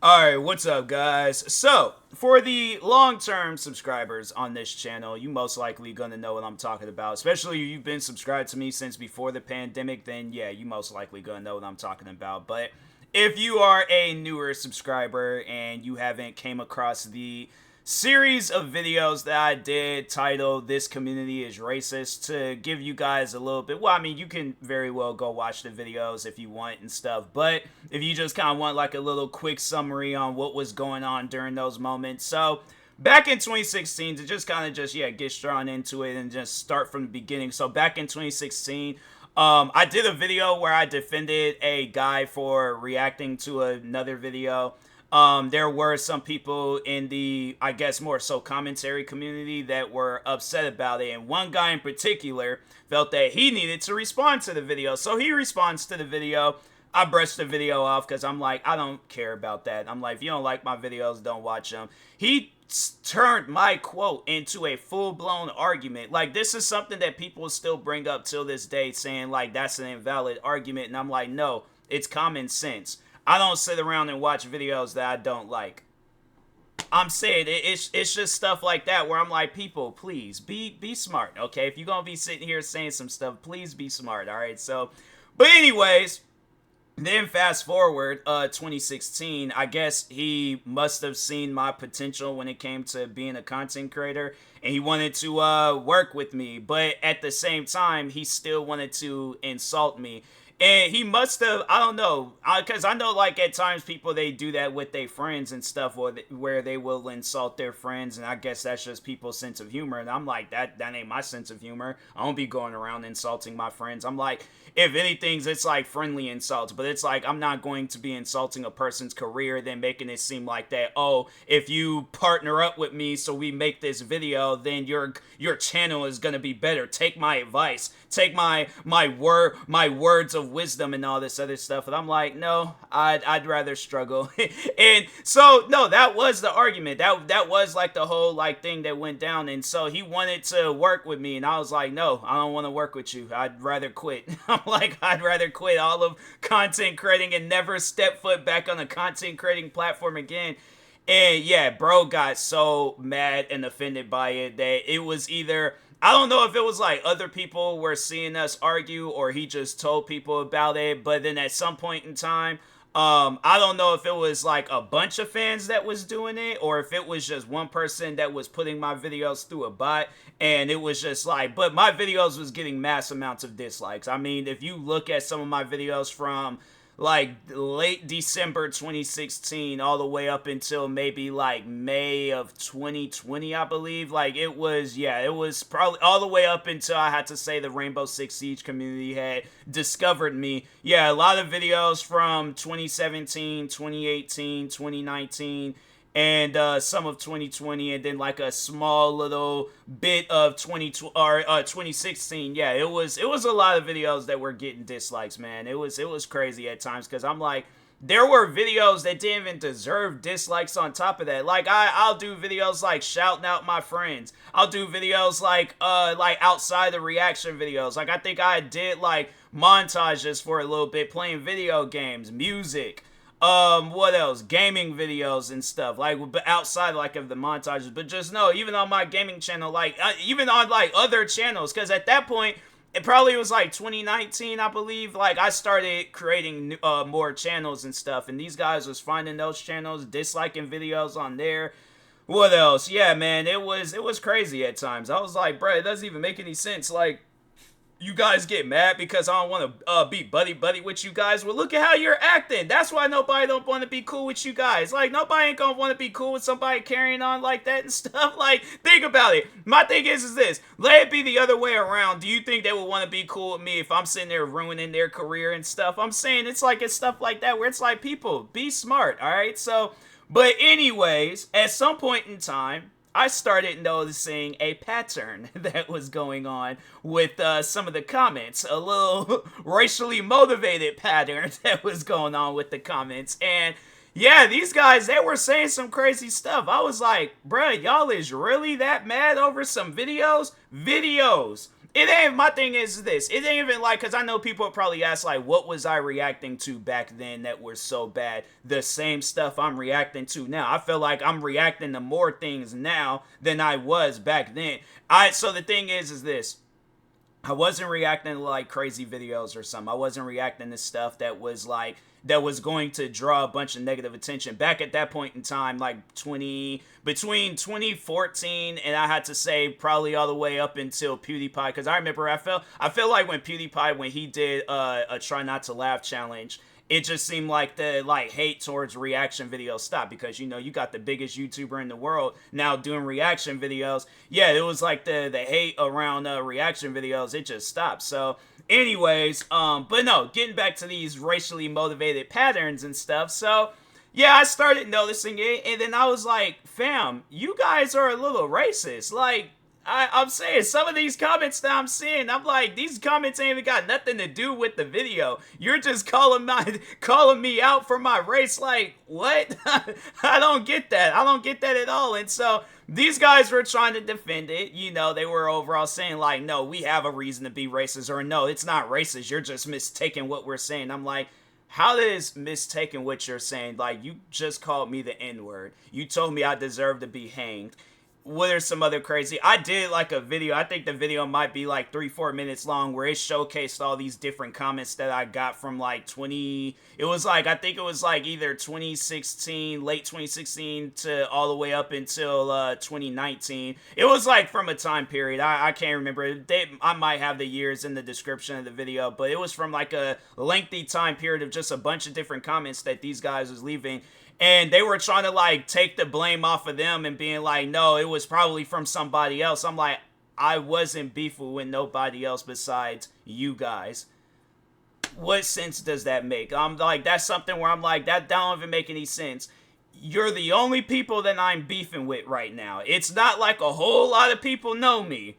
Alright, what's up, guys? So, for the long-term subscribers on this channel, you most likely gonna know what I'm talking about. Especially if you've been subscribed to me since before the pandemic, then yeah, you most likely gonna know what I'm talking about. But if you are a newer subscriber and you haven't came across the series of videos that I did titled "This Community is Racist," to give you guys a little bit, well, I mean, you can very well go watch the videos if you want and stuff, but if you just kind of want like a little quick summary on what was going on during those moments. So back in 2016, to just kind of get strong into it and just start from the beginning. So back in 2016, I did a video where I defended a guy for reacting to another video. There were some people in the, I guess, more so commentary community that were upset about it. And one guy in particular felt that he needed to respond to the video. So he responds to the video. I brushed the video off because I'm like, I don't care about that. I'm like, if you don't like my videos, don't watch them. He turned my quote into a full-blown argument. Like, this is something that people still bring up till this day, saying, like, that's an invalid argument. And I'm like, no, it's common sense. I don't sit around and watch videos that I don't like. I'm saying it's just stuff like that where I'm like, people, please be smart, okay? If you're gonna be sitting here saying some stuff, please be smart, all right? So, but anyways, then fast forward, 2016, I guess he must have seen my potential when it came to being a content creator, and he wanted to work with me, but at the same time, he still wanted to insult me. And he must have, I don't know, because I know, like, at times people, they do that with their friends and stuff, or where they will insult their friends, and I guess that's just people's sense of humor, and I'm like, that ain't my sense of humor. I don't be going around insulting my friends. I'm like, if anything, it's like friendly insults, but it's like, I'm not going to be insulting a person's career, then making it seem like that, oh, if you partner up with me so we make this video, then your channel is gonna be better. Take my advice. Take my words of wisdom and all this other stuff. And I'm like, no, I'd rather struggle. And so, no, that was the argument. That was like the whole like thing that went down. And so he wanted to work with me, and I was like, no, I don't want to work with you. I'd rather quit. I'm like, I'd rather quit all of content creating and never step foot back on a content creating platform again. And yeah, bro got so mad and offended by it that it was either, I don't know if it was like other people were seeing us argue or he just told people about it, but then at some point in time, I don't know if it was like a bunch of fans that was doing it or if it was just one person that was putting my videos through a bot, and it was just like, but my videos was getting mass amounts of dislikes. I mean, if you look at some of my videos from like late December 2016 all the way up until maybe like May of 2020, I believe, like it was probably all the way up until I had to say the Rainbow Six Siege community had discovered me. Yeah, a lot of videos from 2017, 2018, 2019, and some of 2020, and then like a small little bit of 2016. Yeah, it was a lot of videos that were getting dislikes, man. It was crazy at times because I'm like, there were videos that didn't even deserve dislikes on top of that. Like I'll do videos like shouting out my friends. I'll do videos like outside the reaction videos. Like I think I did like montages for a little bit playing video games, music, what else? Gaming videos and stuff, like outside like of the montages. But just know, even on my gaming channel, like even on like other channels, because at that point it probably was like 2019, I believe, like I started creating more channels and stuff, and these guys was finding those channels, disliking videos on there. What else? Yeah, man, it was crazy at times. I was like, bro, it doesn't even make any sense. Like, you guys get mad because I don't want to be buddy with you guys. Well, look at how you're acting. That's why nobody don't want to be cool with you guys. Like, nobody ain't gonna want to be cool with somebody carrying on like that and stuff. Like, think about it. My thing is this. Let it be the other way around. Do you think they would want to be cool with me if I'm sitting there ruining their career and stuff? I'm saying it's stuff like that where it's like, people, be smart, all right? So, but anyways, at some point in time, I started noticing a pattern that was going on with some of the comments. A little racially motivated pattern that was going on with the comments. And yeah, these guys, they were saying some crazy stuff. I was like, bruh, y'all is really that mad over some videos? Videos. It ain't, my thing is this. It ain't even like, because I know people probably ask, like, what was I reacting to back then that was so bad? The same stuff I'm reacting to now. I feel like I'm reacting to more things now than I was back then. So the thing is this. I wasn't reacting to like crazy videos or something. I wasn't reacting to stuff that was like that was going to draw a bunch of negative attention. Back at that point in time, like between 2014 and I had to say probably all the way up until PewDiePie, because I remember I feel like when PewDiePie, when he did a try not to laugh challenge, it just seemed like the like hate towards reaction videos stopped, because you know you got the biggest YouTuber in the world now doing reaction videos. Yeah, it was like the hate around reaction videos, it just stopped. So anyways, but no, getting back to these racially motivated patterns and stuff. So yeah, I started noticing it, and then I was like, fam, you guys are a little racist. Like, I'm saying some of these comments that I'm seeing, I'm like, these comments ain't even got nothing to do with the video. You're just calling me out for my race. Like, what? I don't get that. I don't get that at all. And so these guys were trying to defend it. You know, they were overall saying like, no, we have a reason to be racist, or no, it's not racist. You're just mistaking what we're saying. I'm like, how is mistaking what you're saying? Like, you just called me the N-word. You told me I deserve to be hanged. What are some other crazy? I did like a video. I think the video might be like 3-4 minutes long, where it showcased all these different comments that I got from like it was like, I think it was like either 2016, late 2016 to all the way up until 2019. It was like from a time period. I can't remember. I might have the years in the description of the video, but it was from like a lengthy time period of just a bunch of different comments that these guys was leaving. And they were trying to like take the blame off of them and being like, no, it was probably from somebody else. I'm like, I wasn't beefing with nobody else besides you guys. What sense does that make? I'm like, that's something where I'm like, that don't even make any sense. You're the only people that I'm beefing with right now. It's not like a whole lot of people know me.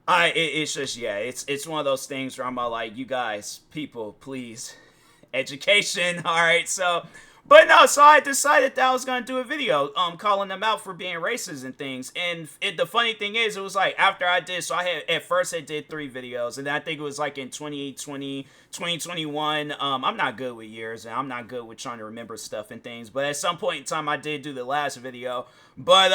It's just, yeah, it's one of those things where I'm all like, you guys, people, please, education. All right, so. But no, so I decided that I was going to do a video calling them out for being racist and things. And the funny thing is, it was like after I did, so at first I did 3 videos. And I think it was like in 2020, 2021. I'm not good with years, and I'm not good with trying to remember stuff and things. But at some point in time, I did do the last video. But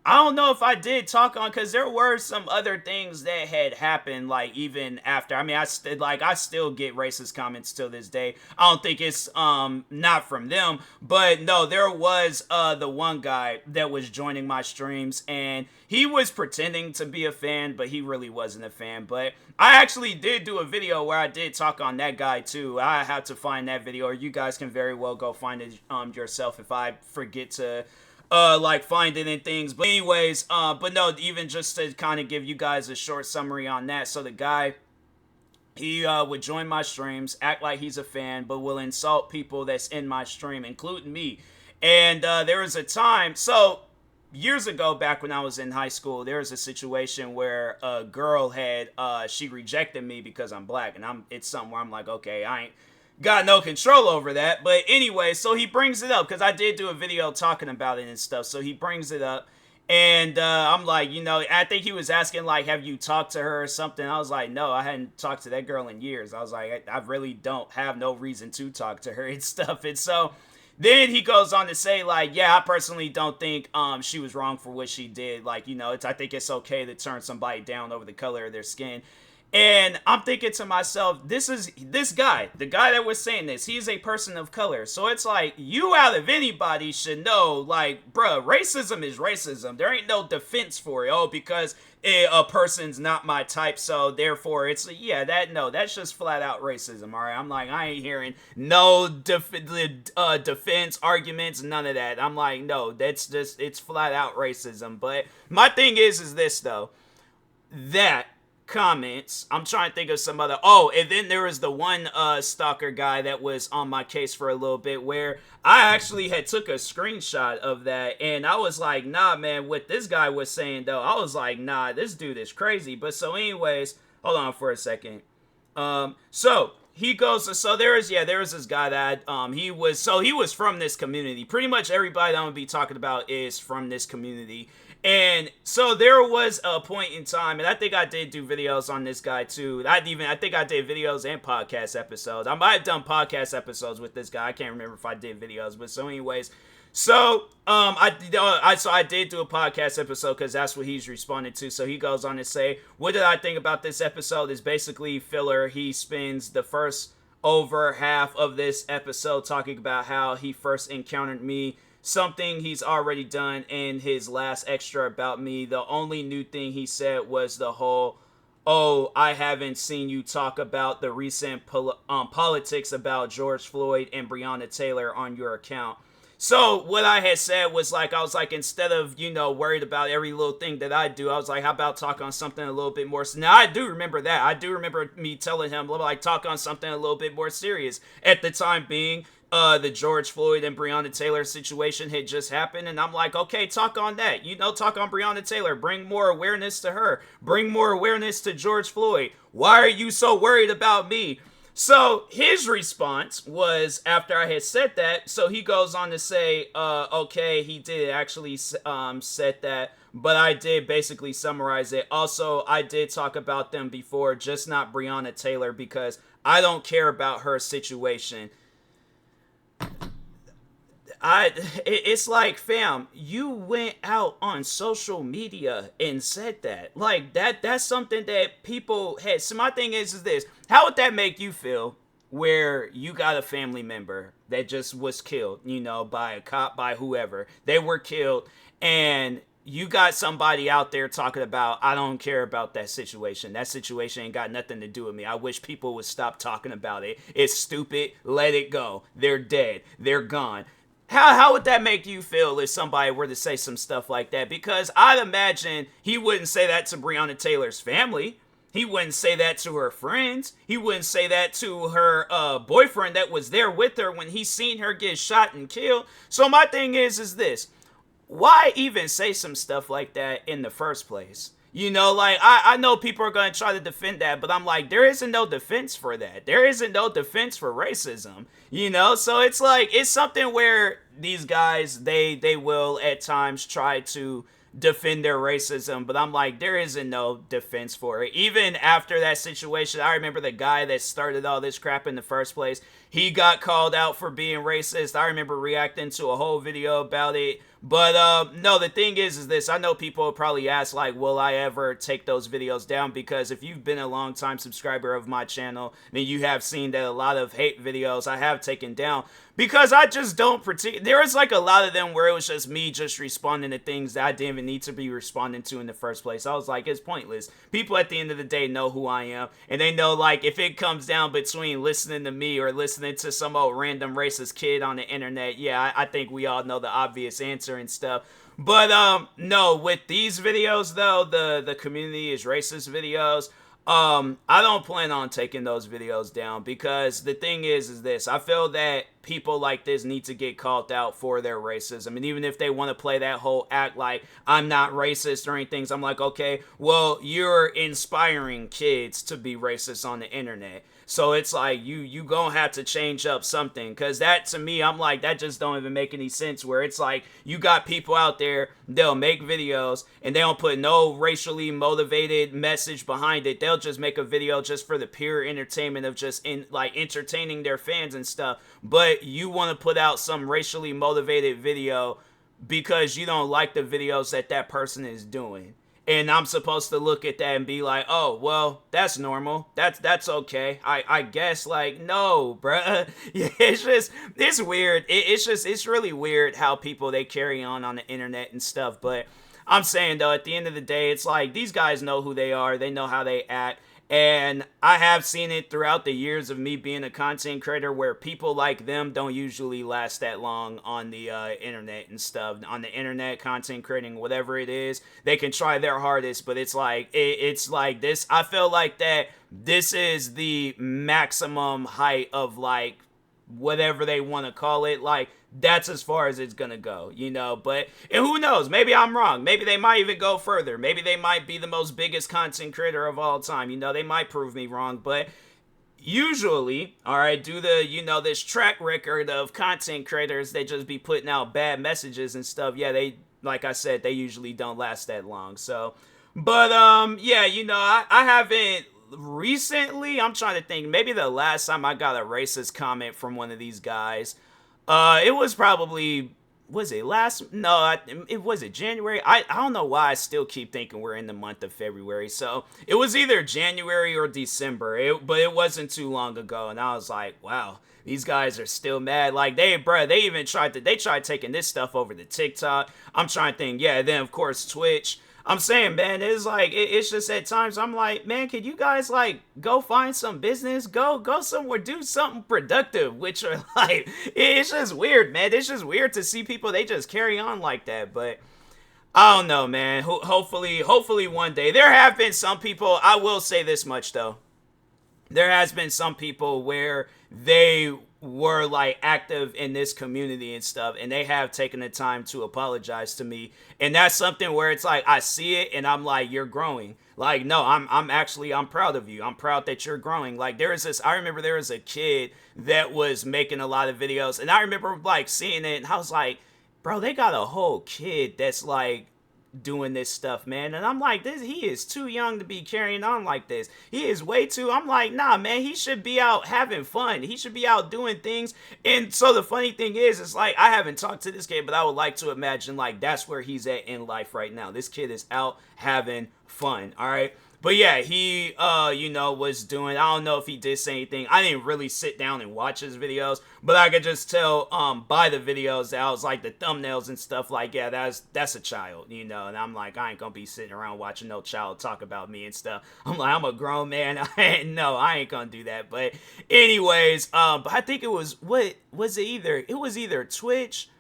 I don't know if I did talk on, because there were some other things that had happened, like even after. I mean, I still get racist comments till this day. I don't think it's not from them, but no, there was the one guy that was joining my streams, and he was pretending to be a fan, but he really wasn't a fan. But I actually did do a video where I did talk on that guy too. I have to find that video, or you guys can very well go find it yourself if I forget to like find it and things. But anyways, but no, even just to kind of give you guys a short summary on that. So the guy, he would join my streams, act like he's a fan, but will insult people that's in my stream, including me. And there was a time, so years ago, back when I was in high school, there was a situation where a girl had, she rejected me because I'm black, and it's something where I'm like, okay, I ain't got no control over that. But anyway, so he brings it up, because I did do a video talking about it and stuff. So he brings it up, and I'm like, you know, I think he was asking like, have you talked to her or something? I was like, no, I hadn't talked to that girl in years. I was like, I really don't have no reason to talk to her and stuff. And so then he goes on to say like, yeah, I personally don't think she was wrong for what she did. Like, you know, I think it's okay to turn somebody down over the color of their skin. And I'm thinking to myself, this guy, the guy that was saying this, he's a person of color. So it's like, you out of anybody should know, like, bruh, racism is racism. There ain't no defense for it. Oh, because a person's not my type, so therefore it's, yeah, that's just flat out racism, all right? I'm like, I ain't hearing no defense arguments, none of that. I'm like, no, that's just, it's flat out racism. But my thing is this, though, that comments, I'm trying to think of some other, and then there was the one stalker guy that was on my case for a little bit, where I actually had took a screenshot of that, and I was like, nah, man, what this guy was saying, though, I was like, nah, this dude is crazy. But so anyways, hold on for a second. So he goes, so there was this guy that he was from this community. Pretty much everybody that I'm gonna be talking about is from this community. And so there was a point in time, and I think I did do videos on this guy too. I think I did videos and podcast episodes. I might have done podcast episodes with this guy. I can't remember if I did videos, but so anyways, so I did do a podcast episode because that's what he's responding to. So he goes on to say, what did I think about this episode? Is basically filler. He spends the first over half of this episode talking about how he first encountered me, something he's already done in his last extra about me. The only new thing he said was the whole, oh, I haven't seen you talk about the recent politics about George Floyd and Breonna Taylor on your account. So what I had said was like, I was like, instead of, worried about every little thing that I do, I was like, how about talk on something a little bit more. Now, I do remember that. I do remember me telling him, like, talk on something a little bit more serious. At the time being, the George Floyd and Breonna Taylor situation had just happened. And I'm like, okay, talk on that. Talk on Breonna Taylor. Bring more awareness to her. Bring more awareness to George Floyd. Why are you so worried about me? So his response was, after I had said that, so he goes on to say, okay, he did actually said that, but I did basically summarize it. Also, I did talk about them before, just not Breonna Taylor, because I don't care about her situation. It's like, fam, you went out on social media and said that. Like, that's something that people had. So my thing is this. How would that make you feel where you got a family member that just was killed, by a cop, by whoever? They were killed, and you got somebody out there talking about, I don't care about that situation. That situation ain't got nothing to do with me. I wish people would stop talking about it. It's stupid. Let it go. They're dead. They're gone. How would that make you feel if somebody were to say some stuff like that? Because I'd imagine he wouldn't say that to Breonna Taylor's family. He wouldn't say that to her friends. He wouldn't say that to her boyfriend that was there with her when he seen her get shot and killed. So my thing is this. Why even say some stuff like that in the first place? I know people are going to try to defend that, but I'm like, there isn't no defense for that. There isn't no defense for racism, So it's like, it's something where these guys, they will at times try to defend their racism, but I'm like, there isn't no defense for it. Even after that situation, I remember the guy that started all this crap in the first place, he got called out for being racist. I remember reacting to a whole video about it. But no, the thing is this. I know people will probably ask, like, will I ever take those videos down? Because if you've been a long time subscriber of my channel, then you have seen that a lot of hate videos I have taken down. Because I just don't there was like a lot of them where it was just me just responding to things that I didn't even need to be responding to in the first place. I was like, it's pointless. People at the end of the day know who I am. And they know, like, if it comes down between listening to me or listening to some old random racist kid on the internet, yeah, I think we all know the obvious answer and stuff. But no, with these videos though, the community is racist videos, I don't plan on taking those videos down, because the thing is this. I feel that people like this need to get called out for their racism. And even if they want to play that whole act like I'm not racist or anything, I'm like, okay, well, you're inspiring kids to be racist on the internet. So it's like, you gonna have to change up something, because that, to me, I'm like, that just don't even make any sense, where it's like, you got people out there, they'll make videos, and they don't put no racially motivated message behind it. They'll just make a video just for the pure entertainment of just entertaining their fans and stuff. But you want to put out some racially motivated video because you don't like the videos that person is doing. And I'm supposed to look at that and be like, oh, well, that's normal. That's okay. I guess, like, no, bruh. Yeah, it's weird. It's really weird how people, they carry on the internet and stuff. But I'm saying, though, at the end of the day, it's like, these guys know who they are. They know how they act. And I have seen it throughout the years of me being a content creator, where people like them don't usually last that long on the internet and stuff. On the internet, content creating, whatever it is, they can try their hardest, but it's like this. I feel like that this is the maximum height of, like, whatever they want to call it. Like, that's as far as it's gonna go, but, and who knows, maybe I'm wrong. Maybe they might even go further. Maybe they might be the most biggest content creator of all time. They might prove me wrong, but usually, all right, due to, this track record of content creators, they just be putting out bad messages and stuff. Yeah, they, like I said, they usually don't last that long. So, but, yeah, I haven't recently. I'm trying to think. Maybe the last time I got a racist comment from one of these guys, it was probably, was it last, no, it was it January. I don't know why I still keep thinking we're in the month of February. So it was either January or December, but it wasn't too long ago. And I was like, wow, these guys are still mad. Like, they even tried taking this stuff over to TikTok. I'm trying to think. Yeah, then of course Twitch. I'm saying, man, it's like, it's just at times I'm like, man, can you guys like go find some business, go somewhere, do something productive? Which are like, it's just weird, man. It's just weird to see people, they just carry on like that. But I don't know, man. Hopefully one day. There have been some people. I will say this much though. There has been some people where they were like active in this community and stuff, and they have taken the time to apologize to me. And that's something where it's like I see it and I'm like, you're growing. Like, no, I'm proud of you. I'm proud that you're growing. Like, I remember there was a kid that was making a lot of videos, and I remember like seeing it and I was like, bro, they got a whole kid that's like doing this stuff, man. And I'm like, he is too young to be carrying on like this. He is way too, I'm like, nah, man, he should be out having fun. He should be out doing things. And so the funny thing is, it's like, I haven't talked to this kid, but I would like to imagine like that's where he's at in life right now. This kid is out having fun. All right. But yeah, he, was doing, I don't know if he did say anything. I didn't really sit down and watch his videos, but I could just tell, by the videos that I was like the thumbnails and stuff like, yeah, that's a child, and I'm like, I ain't gonna be sitting around watching no child talk about me and stuff. I'm like, I'm a grown man. I ain't gonna do that. But anyways, but I think it was, what was it either Twitch.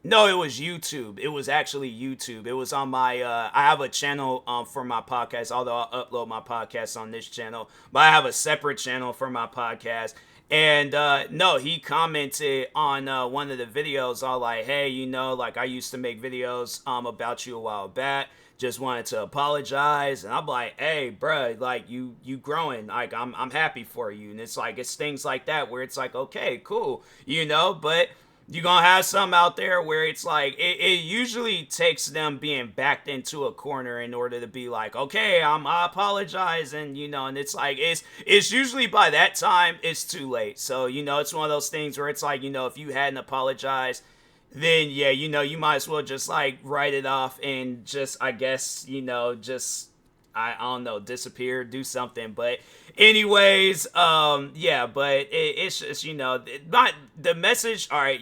No, it was YouTube. It was actually YouTube. It was on my, I have a channel for my podcast, although I upload my podcast on this channel, but I have a separate channel for my podcast. And no, he commented on one of the videos, all like, hey, like I used to make videos about you a while back. Just wanted to apologize. And I'm like, hey, bruh, like you growing. Like I'm happy for you. And it's like, it's things like that where it's like, okay, cool, but you're going to have some out there where it's like, it usually takes them being backed into a corner in order to be like, okay, I apologize. And, and it's like, it's usually by that time, it's too late. So, it's one of those things where it's like, if you hadn't apologized, then, yeah, you might as well just like write it off and just, I guess, just, I don't know, disappear, do something. But anyways, yeah, but it's just, not the message. All right,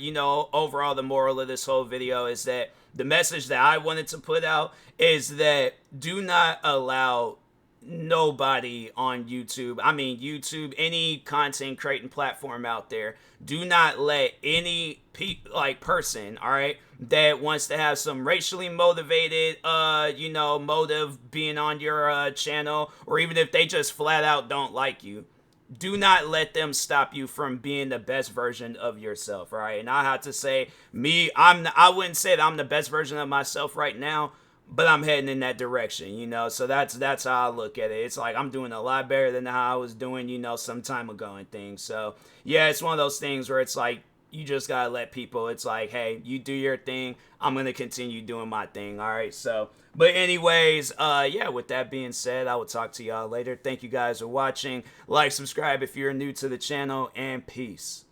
overall, the moral of this whole video is that the message that I wanted to put out is that do not allow nobody on YouTube, any content creating platform out there, do not let any person, all right, that wants to have some racially motivated motive being on your channel, or even if they just flat out don't like you, do not let them stop you from being the best version of yourself, right? And I have to say, I wouldn't say that I'm the best version of myself right now, but I'm heading in that direction, so that's how I look at it. It's like I'm doing a lot better than how I was doing, some time ago and things. So yeah, it's one of those things where it's like, you just gotta let people, it's like, hey, you do your thing, I'm gonna continue doing my thing. All right, so but anyways, yeah, with that being said, I will talk to y'all later. Thank you guys for watching. Like, subscribe if you're new to the channel, and peace.